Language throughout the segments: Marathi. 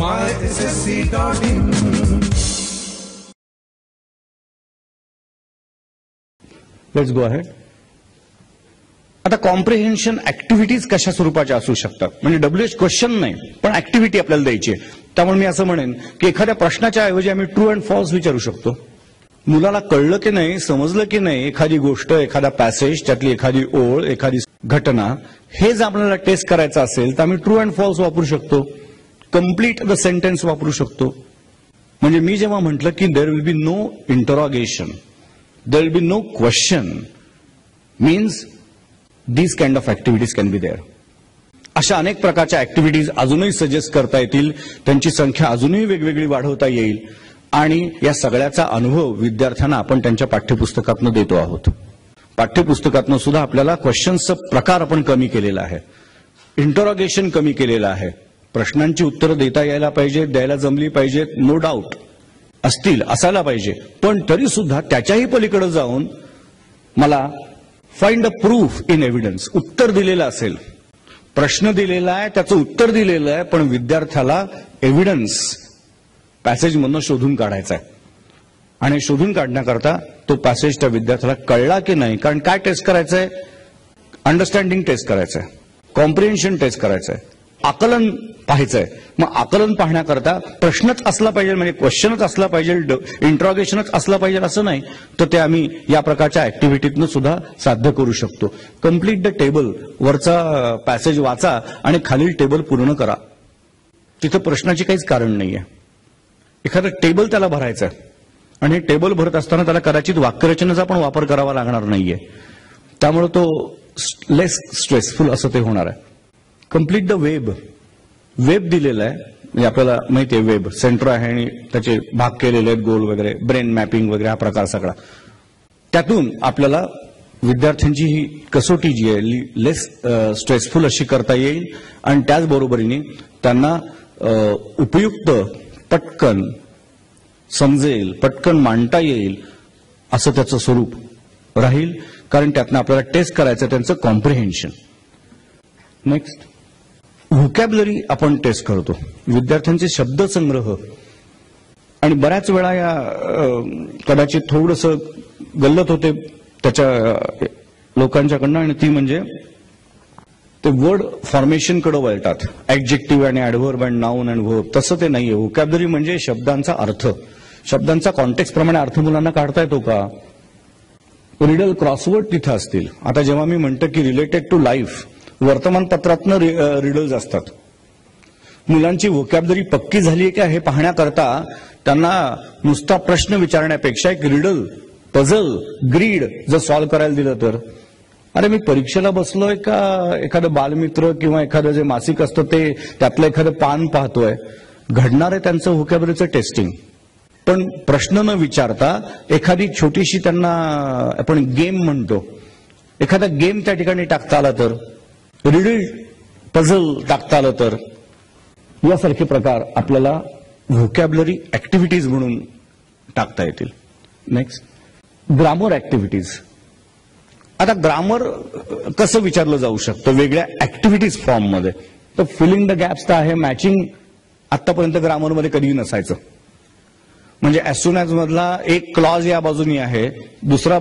myssc.in. Let's go ahead. आता कॉम्प्रिहेन्शन ऍक्टिव्हिटीज कशा स्वरूपाच्या असू शकतात, म्हणजे WH क्वेश्चन नाही पण ऍक्टिव्हिटी आपल्याला द्यायची आहे. त्यामुळे मी असं म्हणेन की एखाद्या प्रश्नाच्या ऐवजी आम्ही ट्रू अँड फॉल्स विचारू शकतो. मुलाला कळलं की नाही, समजलं की नाही एखादी गोष्ट, एखादा पॅसेज, त्यातली एखादी ओळ, एखादी घटना, हे जर आपल्याला टेस्ट करायचं असेल तर आम्ही ट्रू अँड फॉल्स वापरू शकतो. कम्प्लीट द सेंटेन्स वापरू शकतो. म्हणजे मी जेव्हा म्हटलं की there will be no interrogation, there will be no question, means these kind of activities can be there. अशा अनेक प्रकारच्या ऍक्टिव्हिटीज अजूनही सजेस्ट करता येतील, त्यांची संख्या अजूनही वेगवेगळी वाढवता येईल आणि या सगळ्याचा अनुभव विद्यार्थ्यांना आपण त्यांच्या पाठ्यपुस्तकातनं देतो आहोत. पाठ्यपुस्तकातनं सुद्धा आपल्याला क्वेश्चन्सचा प्रकार आपण कमी केलेला आहे, इंटरॉगेशन कमी केलेलं आहे. प्रश्नांची उत्तरं देता यायला पाहिजे, द्यायला जमली पाहिजेत, नो डाऊट असतील, असायला पाहिजे. पण तरी सुद्धा त्याच्याही पलीकडे जाऊन मला find a proof in evidence, उत्तर दिलेलं असेल, प्रश्न दिलेला आहे, त्याचं उत्तर दिलेलं आहे, पण विद्यार्थ्याला एव्हिडन्स पॅसेजमधनं शोधून काढायचा आहे. आणि शोधून काढण्याकरता तो पॅसेज त्या विद्यार्थ्याला कळला की नाही, कारण काय टेस्ट करायचंय, अंडरस्टँडिंग टेस्ट करायचंय, कॉम्प्रिहेन्शन टेस्ट करायचंय, आकलन पाहायचंय. मग आकलन पाहण्याकरता प्रश्नच असला पाहिजे, म्हणजे क्वेश्चनच असला पाहिजे, इंट्रॉगेशनच असला पाहिजे असं नाही, तर ते आम्ही या प्रकारच्या ऍक्टिव्हिटीतनं सुद्धा साध्य करू शकतो. कम्प्लीट द टेबल, वरचा पॅसेज वाचा आणि खालील टेबल पूर्ण करा. तिथं प्रश्नाची काहीच कारण नाहीये. एखादं टेबल त्याला भरायचं आहे आणि हे टेबल भरत असताना त्याला कदाचित वाक्यरचनेचा पण वापर करावा लागणार नाहीये, त्यामुळे तो लेस स्ट्रेसफुल असं ते होणार आहे. कम्प्लीट द वेब, वेब दिलेला आहे, म्हणजे आपल्याला माहिती आहे वेब सेंटर आहे आणि त्याचे भाग केलेले आहेत गोल वगैरे, ब्रेन मॅपिंग वगैरे हा प्रकार सगळा. त्यातून आपल्याला विद्यार्थ्यांची ही कसोटी जी आहे लेस स्ट्रेसफुल अशी करता येईल आणि त्याचबरोबरीने त्यांना उपयुक्त, पटकन समजेल, पटकन मांडता येईल असं त्याचं स्वरूप राहील, कारण त्यातनं आपल्याला टेस्ट करायचं त्यांचं कॉम्प्रिहेन्शन. नेक्स्ट, व्होकॅब्युलरी आपण टेस्ट करतो, विद्यार्थ्यांचे शब्दसंग्रह. आणि बऱ्याच वेळा या कदाचित थोडंसं गल्लत होते त्याच्या लोकांच्याकडनं, आणि ती म्हणजे ते वर्ड फॉर्मेशनकडे वळतात, ऍडजेक्टिव्ह आणि adverb and noun and verb. तसं ते नाहीये. व्होकॅब्युलरी म्हणजे शब्दांचा अर्थ, शब्दांचा कॉन्टेक्स्ट प्रमाणे अर्थ मुलांना काढता येतो का. रिडल, क्रॉसवर्ड तिथं असतील. आता जेव्हा मी म्हणतो की रिलेटेड टू लाईफ, वर्तमानपत्रातनं रिडल्स असतात. मुलांची व्होकॅब्युलरी पक्की झाली का हे पाहण्याकरता त्यांना नुसता प्रश्न विचारण्यापेक्षा एक रिडल, पझल, ग्रीड जर सॉल्व्ह करायला दिलं तर, अरे मी परीक्षेला बसलोय का एखादं बालमित्र किंवा एखादं जे मासिक असतं ते त्यातलं एखादं पान पाहतोय, घडणार आहे त्यांचं व्होकॅब्युलरीचं टेस्टिंग. पण प्रश्न न विचारता एखादी छोटीशी त्यांना आपण गेम म्हणतो, एखादा गेम त्या ठिकाणी टाकता आला तर, रिडल, पझल टाकता आलं तर, यासारखे प्रकार आपल्याला व्होकॅब्युलरी ऍक्टिव्हिटीज म्हणून टाकता येतील. Next, grammar activities. आता ग्रामर कसं विचारलं जाऊ शकतं वेगळ्या ऍक्टिव्हिटीज फॉर्ममध्ये, तर फिलिंग द गॅप्स तर आहे, मॅचिंग आतापर्यंत ग्रामरमध्ये कधीही नसायचं. म्हणजे ऍज सून ऍज मधला एक क्लॉज या बाजूनी आहे, दुसरा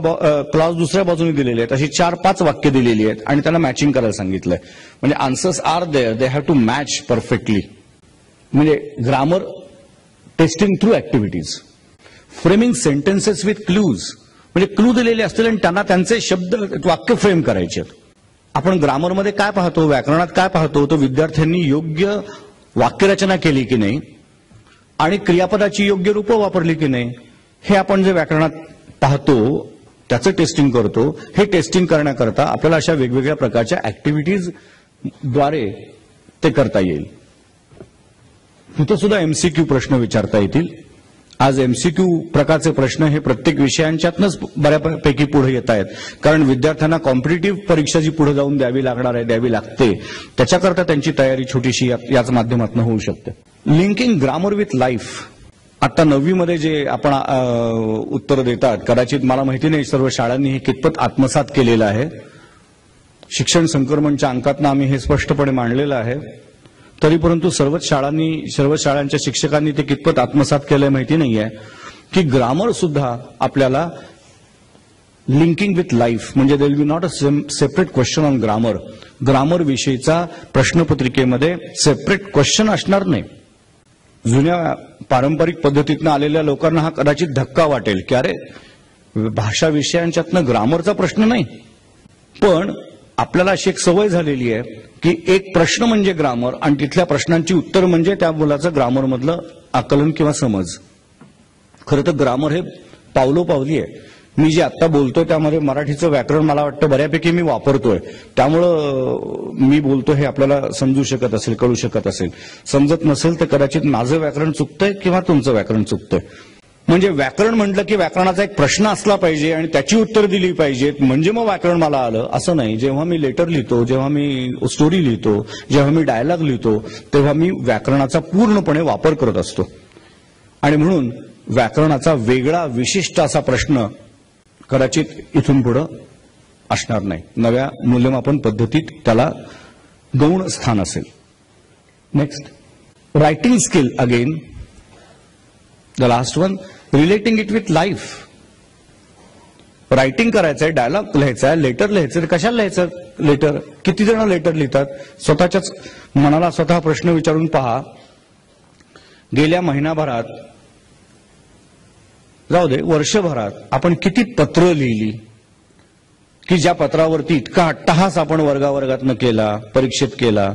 क्लॉज दुसऱ्या बाजूनी दिलेले आहेत, अशी 4-5 वाक्य दिलेली आहेत आणि त्यांना मॅचिंग करायला सांगितलंय. म्हणजे answers are there, they have to match perfectly. म्हणजे grammar testing through activities. Framing sentences with clues, म्हणजे क्लू दिलेले असतील आणि त्यांना त्यांचे शब्द, वाक्य फ्रेम करायचे. आपण ग्रामरमध्ये काय पाहतो, व्याकरणात काय पाहतो, तो विद्यार्थ्यांनी योग्य वाक्यरचना केली की नाही आणि क्रियापदाची योग्य रूपं वापरली की नाही, हे आपण जे व्याकरणात पाहतो त्याचं टेस्टिंग करतो. हे टेस्टिंग करण्याकरता आपल्याला अशा वेगवेगळ्या प्रकारच्या ऍक्टिव्हिटीजद्वारे ते करता येईल. तिथं सुद्धा एमसीक्यू प्रश्न विचारता येतील. आज एमसीक्यू प्रकारचे प्रश्न हे प्रत्येक विषयांच्यातनंच बऱ्यापैकी पुढे येत आहेत, कारण विद्यार्थ्यांना कॉम्पिटिटिव्ह परीक्षा जी पुढे जाऊन द्यावी लागणार आहे, द्यावी लागते, त्याच्याकरता त्यांची तयारी छोटीशी याच माध्यमातून होऊ शकते. Linking grammar with life. आता 9वी मध्ये जे आपण उत्तर देतात, कदाचित मला माहिती नाही सर्व शाळांनी हे कितपत आत्मसात केलेलं आहे. शिक्षण संक्रमणच्या अंकातनं आम्ही हे स्पष्टपणे मांडलेलं आहे. तरी परंतु सर्वच शाळांच्या शिक्षकांनी ते कितपत आत्मसात केलंय माहिती नाहीये की ग्रामर सुद्धा आपल्याला लिंकिंग विथ लाईफ, म्हणजे देर will B not a separate question on grammar. Grammar विषयीचा प्रश्नपत्रिकेमध्ये सेपरेट क्वेश्चन असणार नाही. जुन्या पारंपरिक पद्धतीतनं आलेल्या लोकांना हा कदाचित धक्का वाटेल की अरे भाषा विषयांच्यातनं ग्रामरचा प्रश्न नाही. पण आपल्याला अशी एक सवय झालेली आहे की एक प्रश्न म्हणजे ग्रामर आणि तिथल्या प्रश्नांची उत्तर म्हणजे त्या मुलाचं ग्रामरमधलं आकलन किंवा समज. खरं तर ग्रामर हे पावलोपावली आहे. मी जे आता बोलतोय त्यामध्ये मराठीचं व्याकरण मला वाटतं बऱ्यापैकी मी वापरतोय, त्यामुळं मी बोलतोय हे आपल्याला समजू शकत असेल, कळू शकत असेल. समजत नसेल तर कदाचित माझं व्याकरण चुकतंय किंवा तुमचं व्याकरण चुकतंय. म्हणजे व्याकरण म्हटलं की व्याकरणाचा एक प्रश्न असला पाहिजे आणि त्याची उत्तर दिली पाहिजेत म्हणजे मग व्याकरण मला आलं असं नाही. जेव्हा मी लेटर लिहितो, जेव्हा मी स्टोरी लिहितो, जेव्हा मी डायलॉग लिहितो, तेव्हा मी व्याकरणाचा पूर्णपणे वापर करत असतो. आणि म्हणून व्याकरणाचा वेगळा विशिष्ट असा प्रश्न कदाचित इथून पुढं असणार नाही. नव्या मूल्यमापन पद्धतीत त्याला गौण स्थान असेल. Next, writing skill. Again the last one, relating it with life. Writing करायचंय, डायलॉग लिहायचा, लेटर लिहायचं. कशाला लिहायचं लेटर? किती जण लेटर लिहितात? स्वतःच्याच मनाला स्वतः प्रश्न विचारून पहा. गेल्या महिनाभरात, जाऊ दे वर्षभरात आपण किती पत्र लिहिली की ज्या पत्रावरती इतका अट्टहास आपण वर्गावर्गातनं केला, परीक्षेत केला.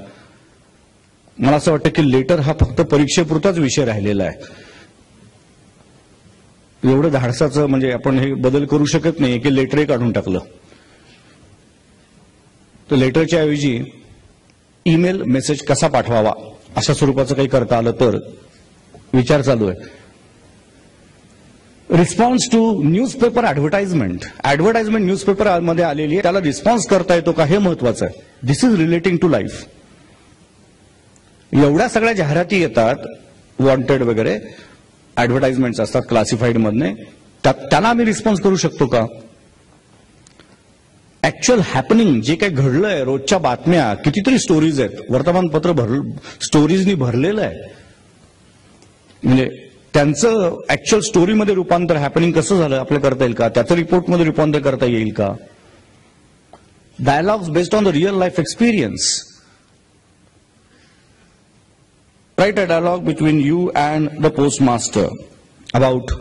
मला असं वाटतं की लेटर हा फक्त परीक्षेपुरताच विषय राहिलेला आहे. एवढं धाडसाचं म्हणजे आपण हे बदल करू शकत नाही की लेटरही काढून टाकलं. तर लेटरच्या ऐवजी ईमेल मेसेज कसा पाठवावा अशा स्वरूपाचं काही करता आलं तर विचार चालू आहे. Response to newspaper advertisement. Advertisement newspaper मध्ये आलेली आहे, त्याला रिस्पॉन्स करता येतो का हे महत्वाचं आहे. दिस इज रिलेटिंग टू लाईफ. एवढ्या सगळ्या जाहिराती येतात, वॉन्टेड वगैरे ऍडव्हर्टाइजमेंट्स असतात क्लासिफाईड मधले, त्याला आम्ही रिस्पॉन्स करू शकतो का? ऍक्च्युअल हॅपनिंग जे काही घडलंय, रोजच्या बातम्या, कितीतरी स्टोरीज आहेत, वर्तमानपत्र स्टोरीजनी भरलेलं आहे. म्हणजे त्यांचं ऍक्च्युअल स्टोरीमध्ये रूपांतर, हॅपनिंग कसं झालं आपल्याला करता येईल का? त्याचं रिपोर्टमध्ये रूपांतर करता येईल का? Dialogues based on the real life experience. Write a dialogue between you and the postmaster about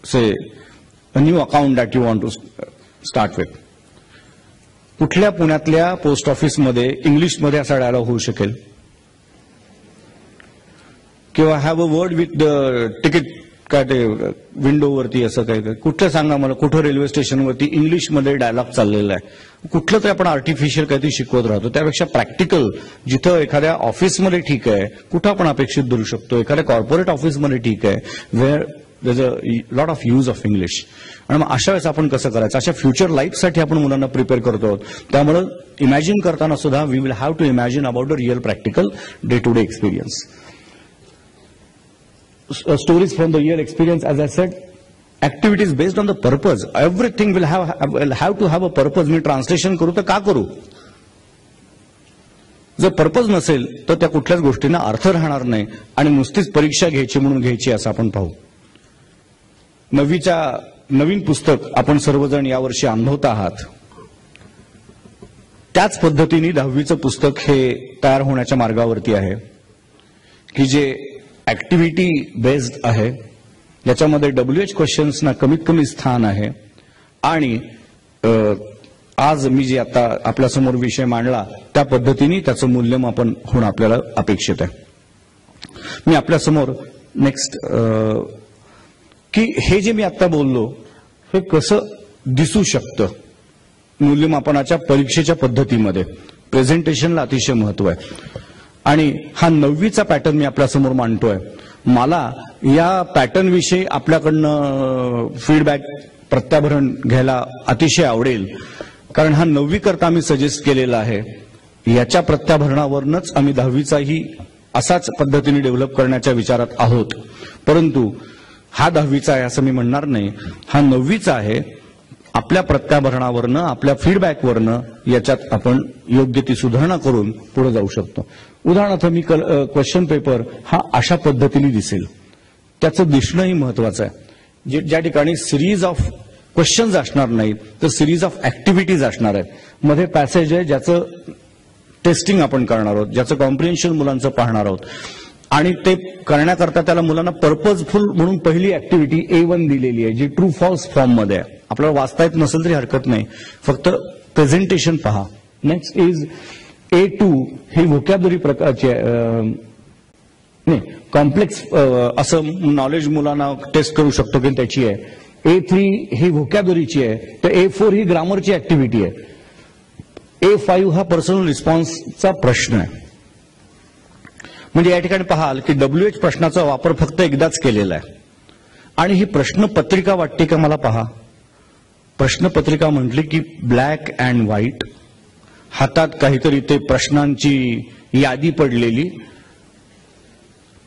say a new account that you want to start with. कुठल्या पुण्यातल्या पोस्ट ऑफिसमध्ये इंग्लिशमध्ये असा डायलॉग होऊ शकेल? किंवा have a word with the ticket, काय ते विंडोवरती असं काय कुठलं सांगा मला, कुठं रेल्वे स्टेशनवरती इंग्लिशमध्ये डायलॉग चाललेला आहे. कुठलं तर आपण आर्टिफिशियल काहीतरी शिकवत राहतो. त्यापेक्षा प्रॅक्टिकल, जिथं एखाद्या ऑफिसमध्ये ठीक आहे, कुठं आपण अपेक्षित धरू शकतो, एखाद्या कॉर्पोरेट ऑफिसमध्ये ठीक आहे, where there a lot of use of English. आणि मग अशा वेळेस आपण कसं करायचं? अशा फ्युचर लाईफसाठी आपण मुलांना प्रिपेअर करतो. त्यामुळे इमॅजिन करताना सुद्धा we will have to imagine about the real practical day to day experience. Stories from the real experience, as I said, activities based on the purpose. Everything will have to have a purpose. Me translation करू तर का करू? जर पर्पज नसेल तर त्या कुठल्याच गोष्टींना अर्थ राहणार नाही आणि नुसतीच परीक्षा घ्यायची म्हणून घ्यायची असं आपण पाहू. नवीन पुस्तक आपण सर्वजण यावर्षी अनुभवत आहात. त्याच पद्धतीने 10वीचं पुस्तक हे तयार होण्याच्या मार्गावरती आहे की जे ऍक्टिव्हिटी बेस्ड आहे, ज्याच्यामध्ये WH क्वेश्चन्सना कमीत कमी स्थान आहे. आणि आज मी जे आता आपल्यासमोर विषय मांडला त्या पद्धतीने त्याचं मूल्यमापन होणं आपल्याला अपेक्षित आहे. मी आपल्यासमोर नेक्स्ट की हे जे मी आता बोललो हे कसं दिसू शकतं मूल्यमापनाच्या परीक्षेच्या पद्धतीमध्ये. प्रेझेंटेशनला अतिशय महत्व आहे आणि हा 9वीचा पॅटर्न मी आपल्यासमोर मांडतोय. मला या पॅटर्न विषयी आपल्याकडनं फीडबॅक, प्रत्याभरण घ्यायला अतिशय आवडेल, कारण हा 9वी करता आम्ही सजेस्ट केलेला आहे. याच्या प्रत्याभरणावरच आम्ही 10वीचाही असाच पद्धतीने डेव्हलप करण्याच्या विचारात आहोत. परंतु हा 10वीचा आहे असं मी म्हणणार नाही, हा 9वीचा आहे. आपल्या प्रत्याभरणावरनं, आपल्या फीडबॅकवरनं याच्यात आपण योग्य ती सुधारणा करून पुढे जाऊ शकतो. उदाहरणार्थ मी क्वेश्चन पेपर हा अशा पद्धतीने दिसेल, त्याचं दिसणंही महत्वाचं आहे. ज्या ठिकाणी सिरीज ऑफ क्वेश्चन्स असणार नाहीत तर सिरीज ऑफ ऍक्टिव्हिटीज असणार आहेत. मध्ये पॅसेज आहे ज्याचं टेस्टिंग आपण करणार आहोत, ज्याचं कॉम्प्रिहेन्शन मुलांचं पाहणार आहोत, आणि ते करण्याकरता त्याला मुलांना पर्पजफुल म्हणून पहिली ऍक्टिव्हिटी A1 दिलेली आहे, जी ट्रू फॉल्स फॉर्म मध्ये आहे. आपल्याला वाचता येत नसेल तरी हरकत नाही, फक्त प्रेझेंटेशन पहा. Next is A2, he vocabulary प्रकारची नाही, कॉम्प्लेक्स असं नॉलेज मुलांना टेस्ट करू शकतो की त्याची आहे. A3 ही व्होकॅब्युलरीची आहे, तर A4 ही ग्रामरची ऍक्टिव्हिटी आहे. A5 हा पर्सनल रिस्पॉन्सचा प्रश्न आहे. म्हणजे या ठिकाणी पाहाल की WH प्रश्नाचा वापर फक्त एकदाच केलेला आहे. आणि ही प्रश्नपत्रिका वाटते का मला पहा. प्रश्नपत्रिका म्हटली की ब्लॅक अँड व्हाईट, हातात काहीतरी ते प्रश्नांची यादी पडलेली,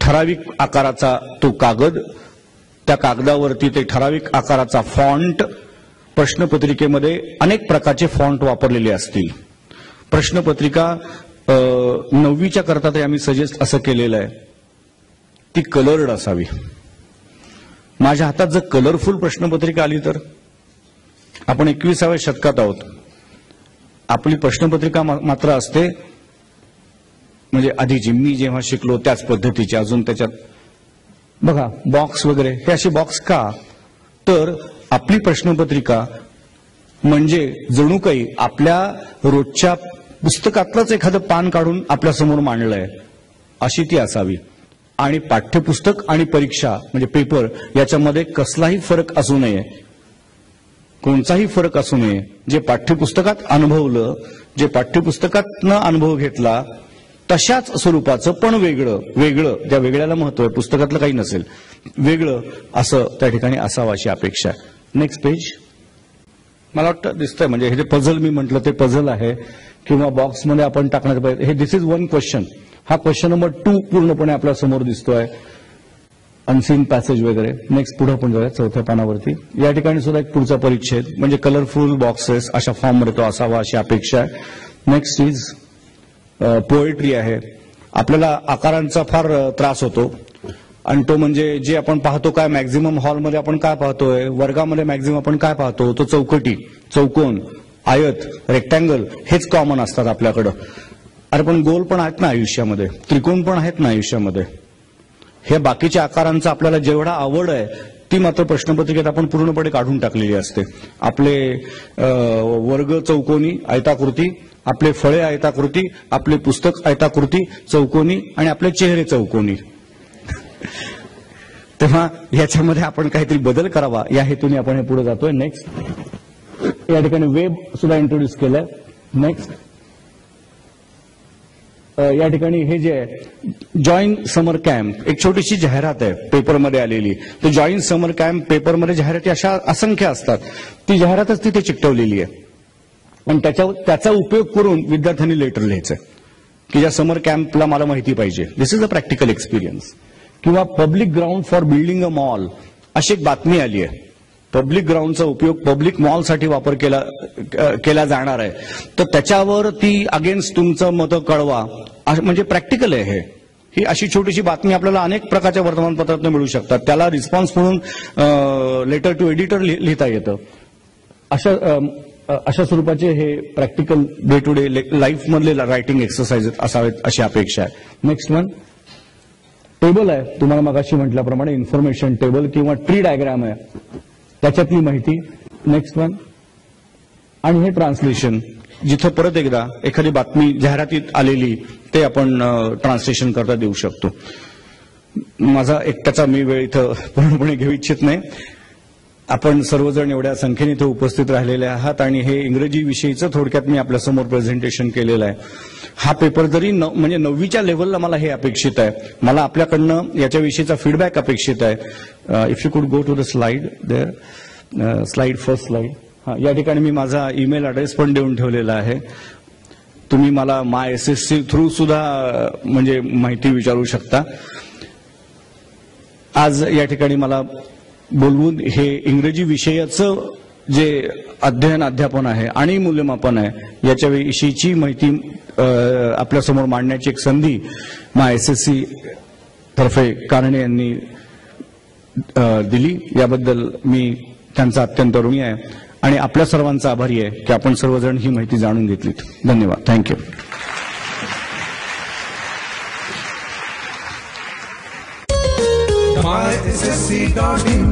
ठराविक आकाराचा तो कागद, त्या कागदावरती ते ठराविक आकाराचा फॉन्ट. प्रश्नपत्रिकेमध्ये अनेक प्रकारचे फॉन्ट वापरलेले असतील. प्रश्नपत्रिका 9वीच्या करता तरी आम्ही सजेस्ट असं केलेलं आहे ती कलर्ड असावी. माझ्या हातात जर कलरफुल प्रश्नपत्रिका आली तर, आपण 21व्या शतकात आहोत, आपली प्रश्नपत्रिका मात्र असते म्हणजे आधीची, मी जेव्हा शिकलो त्याच पद्धतीची. अजून त्याच्यात बघा बॉक्स वगैरे, हे असे बॉक्स का, तर आपली प्रश्नपत्रिका म्हणजे जणू काही आपल्या रोजच्या पुस्तकातलंच एखादं पान काढून आपल्यासमोर मांडलंय अशी ती असावी. आणि पाठ्यपुस्तक आणि परीक्षा म्हणजे पेपर याच्यामध्ये कसलाही फरक असू नये, कोणताही फरक असू नये. जे पाठ्यपुस्तकात अनुभवलं, जे पाठ्यपुस्तकातनं अनुभव घेतला तशाच स्वरूपाचं पण वेगळं वेगळं, त्या वेगळ्याला महत्व आहे, पुस्तकातलं काही नसेल, वेगळं असं त्या ठिकाणी असावं अशी अपेक्षा आहे. Next page. मला वाटतं दिसतंय, म्हणजे हे जे पझल मी म्हटलं ते पझल आहे किंवा बॉक्समध्ये आपण टाकण्याचं पाहिजे. हे दिस इज वन क्वेश्चन. हा क्वेश्चन नंबर 2 पूर्णपणे आपल्या समोर दिसतोय, अनसीन पॅसेज वगैरे. नेक्स्ट पुढे आपण जाऊया 4थ्या पानावरती. या ठिकाणी सुद्धा एक पुढचा परिच्छेद, म्हणजे कलरफुल बॉक्सेस अशा फॉर्ममध्ये तो असावा अशी अपेक्षा आहे. नेक्स्ट इज पोएट्री आहे. आपल्याला आकारांचा फार त्रास होतो, आणि तो म्हणजे जे आपण पाहतो काय मॅक्झिमम हॉलमध्ये आपण काय पाहतोय, वर्गामध्ये मॅक्झिमम आपण काय पाहतो, तो चौकटी, चौकोन, आयत, रेक्टँगल हेच कॉमन असतात आपल्याकडं. अरे पण गोल पण आहेत ना आयुष्यामध्ये, त्रिकोण पण आहेत ना आयुष्यामध्ये. हे बाकीच्या आकारांचा आपल्याला जेवढा आवड आहे ती मात्र प्रश्नपत्रिकेत आपण पूर्णपणे काढून टाकलेली असते. आपले वर्ग चौकोनी आयताकृती, आपले फळे आयताकृती, आपले पुस्तक आयताकृती चौकोनी, आणि आपले चेहरे चौकोनी. तेव्हा याच्यामध्ये आपण काहीतरी बदल करावा या हेतूने आपण हे पुढे जातोय. नेक्स्ट या ठिकाणी वेब सुद्धा इंट्रोड्यूस केलंय. नेक्स्ट या ठिकाणी हे जे आहे जॉईन समर कॅम्प, एक छोटीशी जाहिरात आहे पेपरमध्ये आलेली. तर जॉईन समर कॅम्प पेपरमध्ये जाहिराती अशा असंख्य असतात, ती जाहिरातच तिथे चिकटवलेली आहे. आणि त्याचा उपयोग करून विद्यार्थ्यांनी लेटर लिहायचं की ज्या समर कॅम्पला मला माहिती पाहिजे. दिस इज अ प्रॅक्टिकल एक्सपिरियन्स. किंवा public ground for building a mall अशी एक बातमी आली आहे. पब्लिक ग्राउंडचा उपयोग पब्लिक मॉलसाठी वापर केला जाणार आहे, तर त्याच्यावर ती अगेन्स्ट तुमचं मत कळवा, म्हणजे प्रॅक्टिकल आहे हे. ही अशी छोटीशी बातमी आपल्याला अनेक प्रकारच्या वर्तमानपत्रातून मिळू शकतात. त्याला रिस्पॉन्स म्हणून लेटर टू एडिटर लिहिता येतं. अशा स्वरूपाचे हे practical day to day life मधले रायटिंग एक्सरसाइज असावेत अशी अपेक्षा आहे. नेक्स्ट वन टेबल आहे. तुम्हाला मगाशी म्हटल्याप्रमाणे इन्फॉर्मेशन टेबल किंवा ट्री डायग्राम आहे, त्याच्यातली माहिती. Next one. आणि हे ट्रान्सलेशन, जिथं परत एकदा एखादी बातमी जाहिरातीत आलेली ते आपण ट्रान्सलेशन करता देऊ शकतो. माझा एकट्याचा मी वेळ इथं पूर्णपणे घेऊ इच्छित नाही. आपण सर्वजण एवढ्या संख्येने इथे उपस्थित राहिलेले आहात आणि हे इंग्रजी विषयीचं थोडक्यात मी आपल्यासमोर प्रेझेंटेशन केलेलं आहे. हा पेपर जरी म्हणजे 9वीच्या लेव्हलला मला हे अपेक्षित आहे, मला आपल्याकडनं याच्याविषयीचा फीडबॅक अपेक्षित आहे. If you could go to the slide there, slide first slide. या ठिकाणी मी माझा ईमेल ऍड्रेस पण देऊन ठेवलेला आहे. तुम्ही मला MySSC थ्रू सुद्धा म्हणजे माहिती विचारू शकता. आज या ठिकाणी मला बोलवून हे इंग्रजी विषयाचं जे अध्ययन अध्यापन आहे आणि मूल्यमापन आहे याच्याविषयीची माहिती आपल्यासमोर मांडण्याची एक संधी SSC तर्फे कारणे यांनी दिली, याबद्दल मी त्यांचा अत्यंत ऋणी आहे आणि आपल्या सर्वांचा आभारी आहे की आपण सर्वजण ही माहिती जाणून घेतलीत. धन्यवाद. थँक्यू. myssc.in